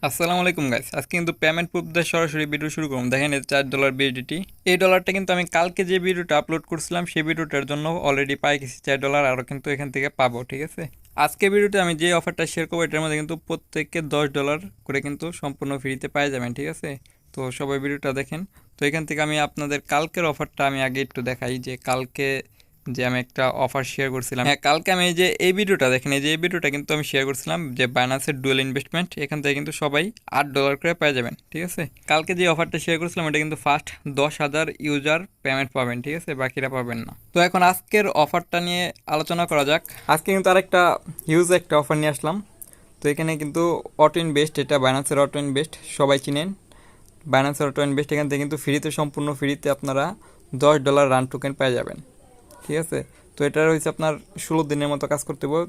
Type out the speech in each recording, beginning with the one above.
আসসালামু আলাইকুম গাইস, আজকে কিন্তু পেমেন্ট প্রুফ দিয়ে সরাসরি ভিডিও শুরু করুন। দেখেন এই $4 বিএসডিটি, এই ডলারটা কিন্তু আমি কালকে যে ভিডিওটা আপলোড করছিলাম সেই ভিডিওটার জন্য অলরেডি পাই গেছি $4, আরও কিন্তু এখান থেকে পাবো। ঠিক আছে, আজকে ভিডিওতে আমি যে অফারটা শেয়ার করবো এটার মধ্যে কিন্তু প্রত্যেককে $10 করে কিন্তু সম্পূর্ণ ফ্রিতে পাই যাবেন। ঠিক আছে, তো সবাই ভিডিওটা দেখেন। তো এখান থেকে আমি আপনাদের কালকের অফারটা আমি আগে একটু দেখাই যে কালকে যে আমি একটা অফার শেয়ার করছিলাম। হ্যাঁ, কালকে আমি এই যে এই ভিডিওটা দেখেন, এই যে এই ভিডিওটা কিন্তু আমি শেয়ার করছিলাম যে বাইন্যান্সের ডুয়েল ইনভেস্টমেন্ট, এখান থেকে কিন্তু সবাই $8 করে পেয়ে যাবেন। ঠিক আছে, কালকে যে অফারটা শেয়ার করছিলাম এটা কিন্তু ফার্স্ট 10,000 ইউজার পেমেন্ট পাবেন। ঠিক আছে, বাকিরা পাবেন না। তো এখন আজকের অফারটা নিয়ে আলোচনা করা যাক। আজকে কিন্তু আরেকটা হিউজ একটা অফার নিয়ে আসলাম। তো এখানে কিন্তু অটো ইনভেস্ট, এটা বাইন্যান্সের অটো ইনভেস্ট সবাই চিনেন। বাইন্যান্সের অটো ইনভেস্ট এখান থেকে কিন্তু ফ্রিতে, সম্পূর্ণ ফ্রিতে আপনারা $10 রান টোকেন পেয়ে যাবেন। ঠিক আছে, তো এটা হচ্ছে আপনার 16 দিনের মতো কাজ করতে হবে।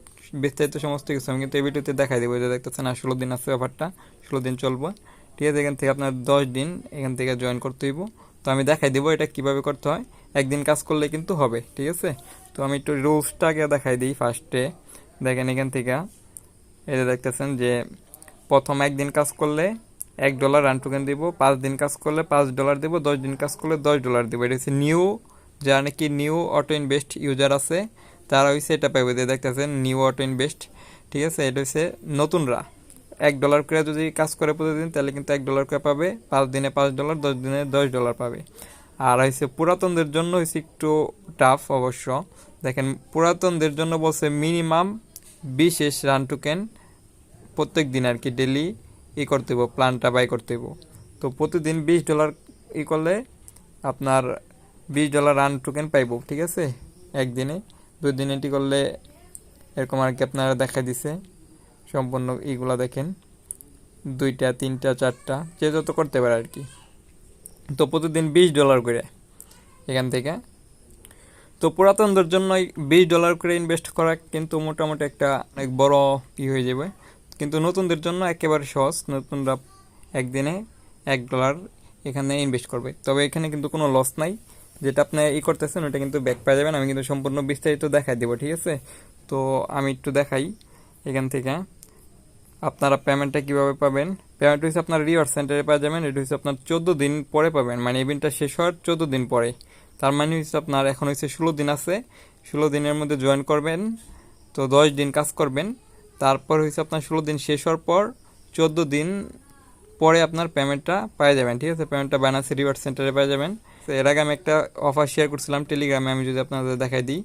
বিস্তারিত সমস্ত কিছু আমি কিন্তু এই ভিডিওতে দেখাই দেবো। যে দেখতেছেন, আর 16 দিন আছে অফারটা, 16 দিন চলবো। ঠিক আছে, এখান থেকে আপনার 10 দিন এখান থেকে জয়েন করতে হইব। তো আমি দেখাই দেবো এটা কিভাবে করতে হয়। একদিন কাজ করলে কিন্তু হবে। ঠিক আছে, তো আমি একটু রুলসটাকে দেখাই দিই ফার্স্টে। দেখেন এখান থেকে এটা দেখতেছেন যে প্রথম একদিন কাজ করলে $1 রান টোকেন দিব, 5 দিন কাজ করলে $5 দিব, 10 দিন কাজ করলে $10 দিব। এটা হচ্ছে নিউ, যারা নাকি নিউ অটো ইনভেস্ট ইউজার আছে তারা হচ্ছে এটা পাইবে। যে দেখতেছেন নিউ অটো ইনভেস্ট। ঠিক আছে, এটা হচ্ছে নতুনরা $1 করে যদি কাজ করে প্রতিদিন তাহলে কিন্তু $1 করে পাবে, 5 দিনে $5, 10 দিনে $10 পাবে। আর হচ্ছে পুরাতনদের জন্য হচ্ছে একটু টাফ অবশ্য। দেখেন, পুরাতনদের জন্য বলছে মিনিমাম 20 রান টোকেন প্রত্যেক দিন আর কি ডেলি করতে হইব, প্ল্যানটা বাই করতে হইব। তো প্রতিদিন $20 করলে আপনার $20 রান টোকেন পাইব। ঠিক আছে, একদিনে। 2 দিন এটি করলে এরকম আর কি আপনারা দেখাই দিছে সম্পূর্ণ এইগুলা দেখেন, 2টা 3টা 4টা যে যত করতে পারে আর কি। তো প্রতিদিন $20 করে এখান থেকে। তো পুরাতনদের জন্য $20 করে ইনভেস্ট করা কিন্তু মোটামুটি একটা অনেক বড় হয়ে যাবে। কিন্তু নতুনদের জন্য একেবারে সহজ, নতুনরা একদিনে $1 এখানে ইনভেস্ট করবে। তবে এখানে কিন্তু কোনো লস নাই, যেটা আপনি করতেছেন ওটা কিন্তু ব্যাক পেয়ে যাবেন। আমি কিন্তু সম্পূর্ণ বিস্তারিত দেখাই দেবো। ঠিক আছে, তো আমি একটু দেখাই এখান থেকে আপনারা পেমেন্টটা কীভাবে পাবেন। পেমেন্ট হচ্ছে আপনার রিওয়ার্ড সেন্টারে পেয়ে যাবেন। এটা হচ্ছে আপনার 14 দিন পরে পাবেন, মানে ইভেন্টটা শেষ হওয়ার 14 দিন পরে। তার মানে হচ্ছে আপনার এখন হচ্ছে 16 দিন আছে, 16 দিনের মধ্যে জয়েন করবেন। তো 10 দিন কাজ করবেন, তারপর হচ্ছে আপনার 16 দিন শেষ হওয়ার পর 14 দিন পরে আপনার পেমেন্টটা পেয়ে যাবেন। ঠিক আছে, পেমেন্টটা বাইন্যান্স রিওয়ার্ড সেন্টারে পেয়ে যাবেন। তো এর আগে আমি একটা অফার শেয়ার করছিলাম টেলিগ্রামে, আমি যদি আপনাদের দেখাই দিই।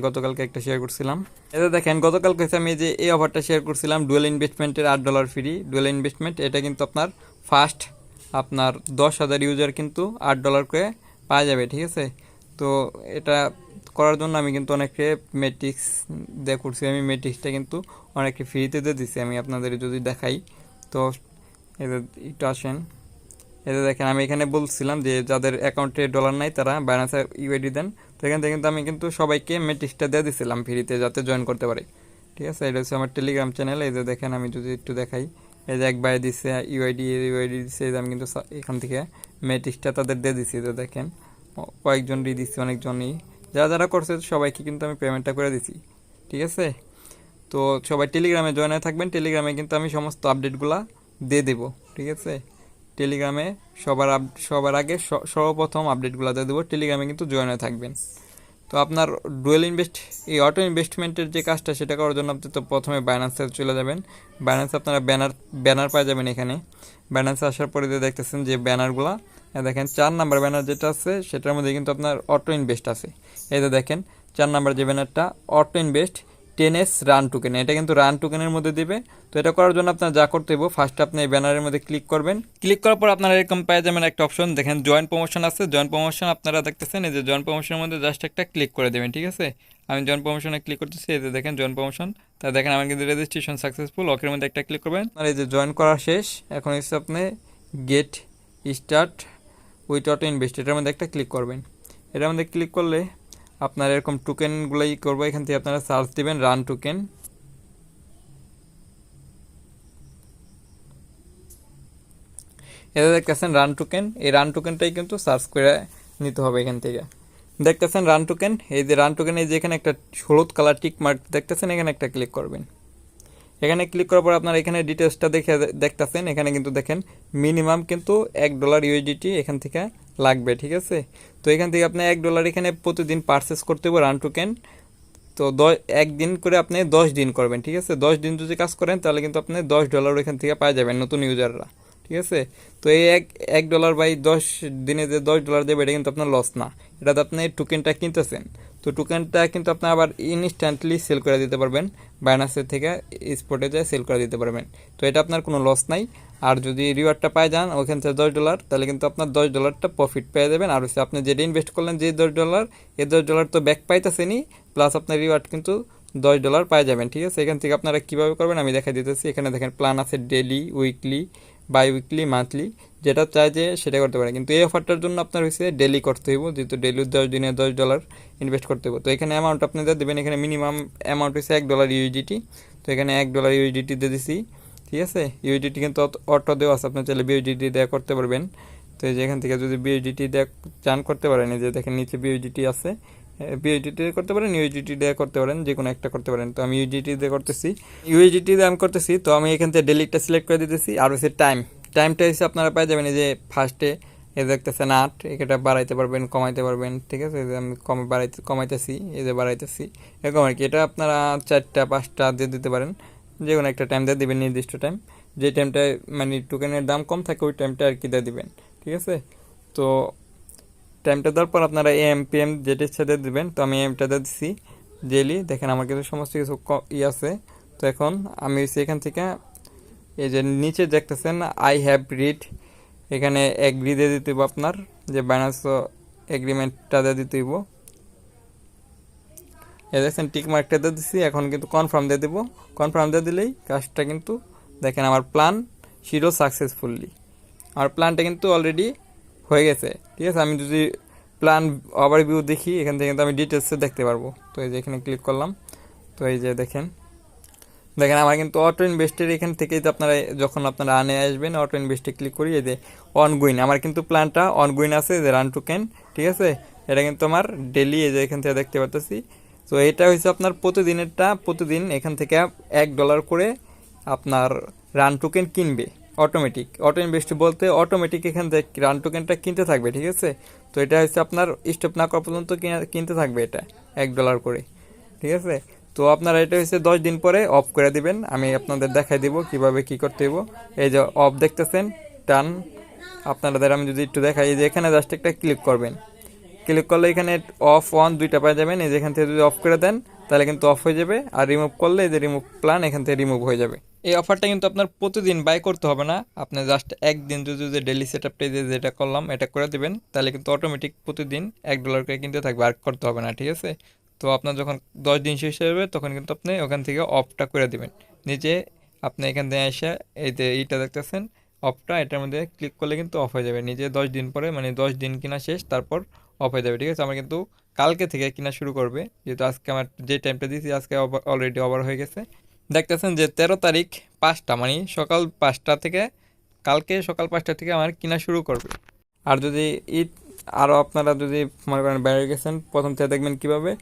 গতকালকে একটা শেয়ার করছিলাম। এটা দেখেন, গতকালকে হচ্ছে আমি যে এই অফারটা শেয়ার করছিলাম ডুয়েল ইনভেস্টমেন্টের $8 ফ্রি। ডুয়েল ইনভেস্টমেন্ট এটা কিন্তু আপনার ফার্স্ট আপনার 10,000 ইউজার কিন্তু $8 করে পাওয়া যাবে। ঠিক আছে, তো এটা করার জন্য আমি কিন্তু অনেকে মেট্রিক্স দিয়ে করছি। আমি মেট্রিক্সটা কিন্তু অনেকে ফ্রিতে দিয়ে দিচ্ছি। আমি আপনাদের যদি দেখাই, তো এদের একটু আসেন, এতে দেখেন আমি এখানে বলছিলাম যে যাদের অ্যাকাউন্টে ডলার নাই তারা বাইন্যান্সে ইউআইডি দেন। তো এখান থেকে কিন্তু আমি কিন্তু সবাইকে মেট্রিক্সটা দিয়ে দিছিলাম ফ্রিতে, যাতে জয়েন করতে পারে। ঠিক আছে, এটা হচ্ছে আমার টেলিগ্রাম চ্যানেল। এই যে দেখেন, আমি যদি একটু দেখাই, এই যে এক ভাই দিচ্ছে ইউআইডি দিচ্ছে, এই যে আমি কিন্তু এখান থেকে মেট্রিক্সটা তাদের দিয়ে দিচ্ছি। তো দেখেন কয়েকজনই দিচ্ছি, অনেকজনই যারা যারা করছে সবাইকে কিন্তু আমি পেমেন্টটা করে দিছি। ঠিক আছে, তো সবাই টেলিগ্রামে জয়েন হয়ে থাকবেন। টেলিগ্রামে কিন্তু আমি সমস্ত আপডেটগুলো দিয়ে দেবো। ঠিক আছে, টেলিগ্রামে সবার আগে সর্বপ্রথম আপডেটগুলো দিয়ে দেবো। টেলিগ্রামে কিন্তু জয়েন হয়ে থাকবেন। তো আপনার ডুয়েল ইনভেস্ট, এই অটো ইনভেস্টমেন্টের যে কাজটা সেটা করার জন্য আপনি তো প্রথমে বাইন্যান্সে চলে যাবেন। বাইন্যান্সে আপনারা ব্যানার পাওয়া যাবেন এখানে। বাইন্যান্সে আসার পরে যে দেখতেছেন যে ব্যানারগুলো, দেখেন 4 নাম্বার ব্যানার যেটা আছে সেটার মধ্যে কিন্তু আপনার অটো ইনভেস্ট আছে। এই যে দেখেন 4 নাম্বার যে ব্যানারটা, auto invest 10s run token, এটা কিন্তু রান টোকেনের মধ্যে দিবে। তো এটা করার জন্য আপনার যা করতে হবে, ফার্স্ট আপনি এই ব্যানারের মধ্যে ক্লিক করবেন। ক্লিক করার পর আপনারা এরকম পেয়ে যাবেন একটা অপশন, দেখেন জয়েন প্রমোশন আছে। জয়েন প্রমোশন আপনারা দেখতেছেন, এই যে জয়েন প্রমোশনের মধ্যে জাস্ট একটা ক্লিক করে দেবেন। ঠিক আছে, আমি জয়েন প্রমোশনে ক্লিক করতেছি। এই যে দেখেন জয়েন প্রমোশন, তা দেখেন আমার কিন্তু রেজিস্ট্রেশন সাকসেসফুল, ওকের মধ্যে একটা ক্লিক করবেন। আর এই যে জয়েন করা শেষ, এখন হচ্ছে আপনি get start with auto invest, এটার মধ্যে একটা ক্লিক করবেন। এটার মধ্যে ক্লিক করলে আপনার এরকম টোকেনগুলোই করবো। এখান থেকে আপনারা সার্চ দিবেন রান টোকেন। এটা দেখতেছেন রান টোকেন, এই রান টোকেনটাই কিন্তু সার্চ করে নিতে হবে। এখান থেকে দেখতেছেন রান টোকেন, এই যে রান টোকেন, এই যে এখানে একটা হলুদ কালার টিক মার্ক দেখতেছেন, এখানে একটা ক্লিক করবেন। এখানে ক্লিক করার পর আপনারা এখানে ডিটেলসটা দেখতেছেন, এখানে কিন্তু দেখেন মিনিমাম কিন্তু $1 ইউএসডিটি এখান থেকে লাগবে, ঠিক আছে। তো এখান থেকে আপনি $1 এখানে প্রতিদিন পারচেস করতে হবে রান টোকেন। তো একদিন করে আপনি 10 দিন করবেন, ঠিক আছে। 10 দিন যদি কাজ করেন তাহলে কিন্তু আপনি $10 এখান থেকে পাই যাবেন নতুন ইউজাররা, ঠিক আছে। তো এই $1 বাই 10 দিনে যে $10 দেবে এটা কিন্তু আপনার লস না, এটাতে আপনি টোকেনটা কিনতেছেন। তো টোকেনটা কিন্তু আপনি আবার ইনস্ট্যান্টলি সেল করে দিতে পারবেন, বাইন্যান্সের থেকে স্পটে যায় সেল করে দিতে পারবেন। তো এটা আপনার কোনো লস নাই। আর যদি রিওয়ার্ডটা পাই যান ওখান থেকে $10, তাহলে কিন্তু আপনার $10টা প্রফিট পেয়ে যাবেন। আর হচ্ছে আপনি যেটা ইনভেস্ট করলেন যে $10, এই $10 তো ব্যাক পাইতেছেনই, প্লাস আপনার রিওয়ার্ড কিন্তু $10 পাই যাবেন, ঠিক আছে। এখান থেকে আপনারা কীভাবে করবেন আমি দেখাই দিতেছি। এখানে দেখেন প্ল্যান আছে daily, weekly, bi weekly, monthly, যেটা চাই যে সেটা করতে পারেন। কিন্তু এই অফারটার জন্য আপনার হচ্ছে ডেলি করতে হইব, যেহেতু ডেলি 10 দিনে $10 ইনভেস্ট করতে হইব। তো এখানে অ্যামাউন্ট আপনি দেবেন, এখানে মিনিমাম অ্যামাউন্ট হচ্ছে $1 ইউএসডিটি। তো এখানে $1 ইউএসডিটি দিয়ে দিছি, ঠিক আছে। ইউএসডিটি কিন্তু অটো দেওয়া আছে, আপনি চাইলে বিউজিটি দেওয়া করতে পারবেন। তো এই যে এখান থেকে যদি বিউজিটি দেওয়া চান করতে পারেন, এই যে দেখেন নিচে বিউজিটি আছে, বিউজিটি করতে পারেন, ইউএসডিটি দিয়ে করতে পারেন, যে কোনো একটা করতে পারেন। তো আমি ইউএসডিটি দিয়ে করতেছি, ইউএসডিটি দিয়ে আমি করতেছি। তো আমি এখান থেকে ডেলিটা সিলেক্ট করে দিতেছি। আর হচ্ছে টাইমটা হচ্ছে আপনারা পাই যাবেন এই যে ফার্স্টে এই দেখতেছেন 8, এটা বাড়াইতে পারবেন, কমাইতে পারবেন, ঠিক আছে। এই যে আমি কমাইতেছি, এই যে বাড়াইতেছি, এরকম আর কি। এটা আপনারা 4টা 5টা দিয়ে দিতে পারেন, যে কোনো একটা টাইম দিয়ে দিবেন, নির্দিষ্ট টাইম, যে টাইমটায় মানে টোকেনের দাম কম থাকে ওই টাইমটা আর কি দিয়ে দিবেন, ঠিক আছে। তো টাইমটা দেওয়ার পর আপনারা PM যেটা ইচ্ছা দিয়ে দেবেন। তো আমি এমটা দিয়ে দিচ্ছি ডেইলি। দেখেন আমার কিন্তু সমস্ত কিছু আছে। তো এখন আমি এখান থেকে এই যে নিচে দেখতেছেন আই হ্যাভ রিড, এখানে এগ্রি দিয়ে দিতে হইব আপনার, যে বাইন্যান্স এগ্রিমেন্টটা দিয়ে দিতে হইব। এই দেখছেন টিক মার্কটা দিয়ে দিচ্ছি। এখন কিন্তু কনফার্ম দিয়ে দেবো, কনফার্ম দিয়ে দিলেই কাজটা কিন্তু দেখেন আমার প্ল্যান শিরো সাকসেসফুলি, আমার প্ল্যানটা কিন্তু অলরেডি হয়ে গেছে, ঠিক আছে। আমি যদি প্ল্যান ওভারভিউ দেখি এখান থেকে কিন্তু আমি ডিটেলসে দেখতে পারবো। তো এই যে এখানে ক্লিক করলাম। তো এই যে দেখেন আমার কিন্তু অটো ইনভেস্টের এখান থেকেই তো আপনারা যখন আপনারা আনে আসবেন অটো ইনভেস্টে ক্লিক করি, এই যে অনগোয়িং, আমার কিন্তু প্ল্যানটা অনগোয়িং আছে, যে রান টোকেন, ঠিক আছে। এটা কিন্তু আমার ডেলি এই যে এখান থেকে দেখতে পাচ্ছি। তো এটা হচ্ছে আপনার প্রতিদিনেরটা, প্রতিদিন এখান থেকে $1 করে আপনার রান টোকেন কিনবে অটোমেটিক। অটো ইনভেস্ট বলতে অটোমেটিক এখান থেকে রান টোকেনটা কিনতে থাকবে, ঠিক আছে। তো এটা হচ্ছে আপনার স্টপ না করা পর্যন্ত কিনতে থাকবে এটা $1 করে, ঠিক আছে। তো আপনারা এটা হচ্ছে 10 দিন পরে অফ করে দিবেন। আমি আপনাদের দেখাই দিব কিভাবে কি করতে হইব। এই যে অফ দেখতেছেন টান, আপনাদের আমি যদি একটু দেখাই, এই যে এখানে জাস্ট একটা ক্লিক করবেন, ক্লিক করলে এখানে অফ অন দুইটা পাওয়া যাবেন। এই যে এখান থেকে যদি অফ করে দেন তাহলে কিন্তু অফ হয়ে যাবে, আর রিমুভ করলে এই যে রিমুভ প্ল্যান এখান থেকে রিমুভ হয়ে যাবে। এই অফারটা কিন্তু আপনার প্রতিদিন বাই করতে হবে না, আপনি জাস্ট একদিন যদি যে ডেলি সেট আপটা যেটা করলাম এটা করে দেবেন, তাহলে কিন্তু অটোমেটিক প্রতিদিন $1 করে কিনতে থাকবে, আর করতে হবে না, ঠিক আছে। তো আপনার যখন 10 দিন শেষ হয়ে যাবে তখন কিন্তু আপনি ওখান থেকে অফটা করে দেবেন নিজে। আপনি এখান থেকে এসে এই যে এইটা দেখতেছেন অফটা, এটার মধ্যে ক্লিক করলে কিন্তু অফ হয়ে যাবে নিজে 10 দিন পরে, মানে 10 দিন কিনা শেষ, তারপর অফ হয়ে যাবে, ঠিক আছে। আমার কিন্তু কালকে থেকে কিনা শুরু করবে, যেহেতু আজকে আমার যে টাইমটা দিয়েছি আজকে অলরেডি ওভার হয়ে গেছে। দেখতেছেন যে 13 তারিখ 5টা, মানে সকাল 5টা থেকে, কালকে সকাল 5টা থেকে আমার কিনা শুরু করবে। আর যদি আরও আপনারা যদি মনে করেন বাইরে গেছেন, প্রথম থেকে দেখবেন কীভাবে।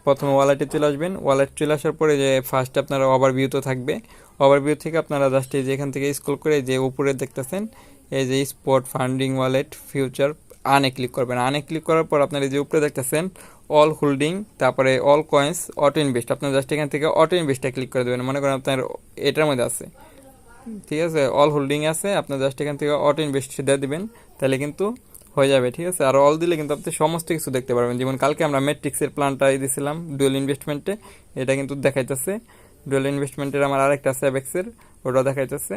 প্রথমে ওয়ালেটে চলে আসবেন, ওয়ালেট চলে আসার পরে যে ফার্স্টে আপনারা ওভারভিউ তো থাকবে, ওভারভিউ থেকে আপনারা জাস্ট এই যে এখান থেকে স্ক্রল করে যে উপরে দেখতেছেন এই যে স্পট ফান্ডিং ওয়ালেট ফিউচার, আনে ক্লিক করবেন। আনে ক্লিক করার পর আপনারা যে উপরে দেখতেছেন অল হোল্ডিং, তারপরে অল কয়েন্স, অটো ইনভেস্ট, আপনার জাস্ট এখান থেকে অটো ইনভেস্টটা ক্লিক করে দেবেন। মনে করেন আপনার এটার মধ্যে আছে, ঠিক আছে, অল হোল্ডিং আছে, আপনার জাস্ট এখান থেকে অটো ইনভেস্ট দিয়ে দেবেন, তাহলে কিন্তু হয়ে যাবে, ঠিক আছে। আর অল দিলে কিন্তু আপনি সমস্ত কিছু দেখতে পারবেন। যেমন কালকে আমরা ম্যাট্রিক্সের প্ল্যানটাই দিয়েছিলাম ডুয়েল ইনভেস্টমেন্টে, এটা কিন্তু দেখাইতেছে। ডুয়েল ইনভেস্টমেন্টের আমার আরেকটা আছে অ্যাবেক্সের, ওটাও দেখাইতেছে।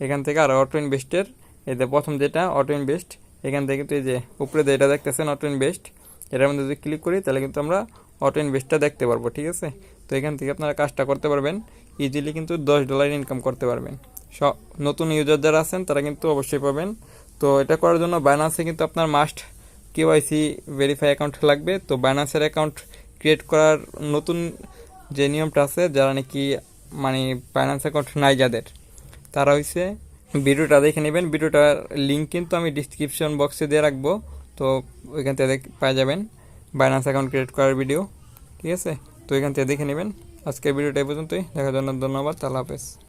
এখান থেকে আর অটো ইনভেস্টের এই যে প্রথম যেটা অটো ইনভেস্ট, এখান থেকে কিন্তু এই যে উপরে যেটা দেখতেছেন অটো ইনভেস্ট, এটার মধ্যে যদি ক্লিক করি তাহলে কিন্তু আমরা অটো ইনভেস্টটা দেখতে পারবো, ঠিক আছে। তো এখান থেকে আপনারা কাজটা করতে পারবেন ইজিলি, কিন্তু $10 ইনকাম করতে পারবেন। সব নতুন ইউজার যারা আছেন তারা কিন্তু অবশ্যই পাবেন। তো এটা করার জন্য বাইন্যান্সে কিন্তু আপনার মাস্ট কেওয়াইসি ভেরিফাই অ্যাকাউন্ট লাগবে। তো বাইন্যান্সের অ্যাকাউন্ট ক্রিয়েট করার নতুন যে নিয়মটা আছে, যারা নাকি মানে বাইন্যান্স অ্যাকাউন্ট নাই যাদের, তারা হইছে ভিডিওটা দেখে নেবেন। ভিডিওটার লিঙ্ক কিন্তু আমি ডিসক্রিপশন বক্সে দিয়ে রাখবো, তো ওইখান থেকে পাই যাবেন বাইন্যান্স অ্যাকাউন্ট ক্রিয়েট করার ভিডিও, ঠিক আছে। তো এখান থেকে দেখে নেবেন। আজকের ভিডিওটা এই পর্যন্তই, দেখার জন্য ধন্যবাদ, আল্লাহ হাফেজ।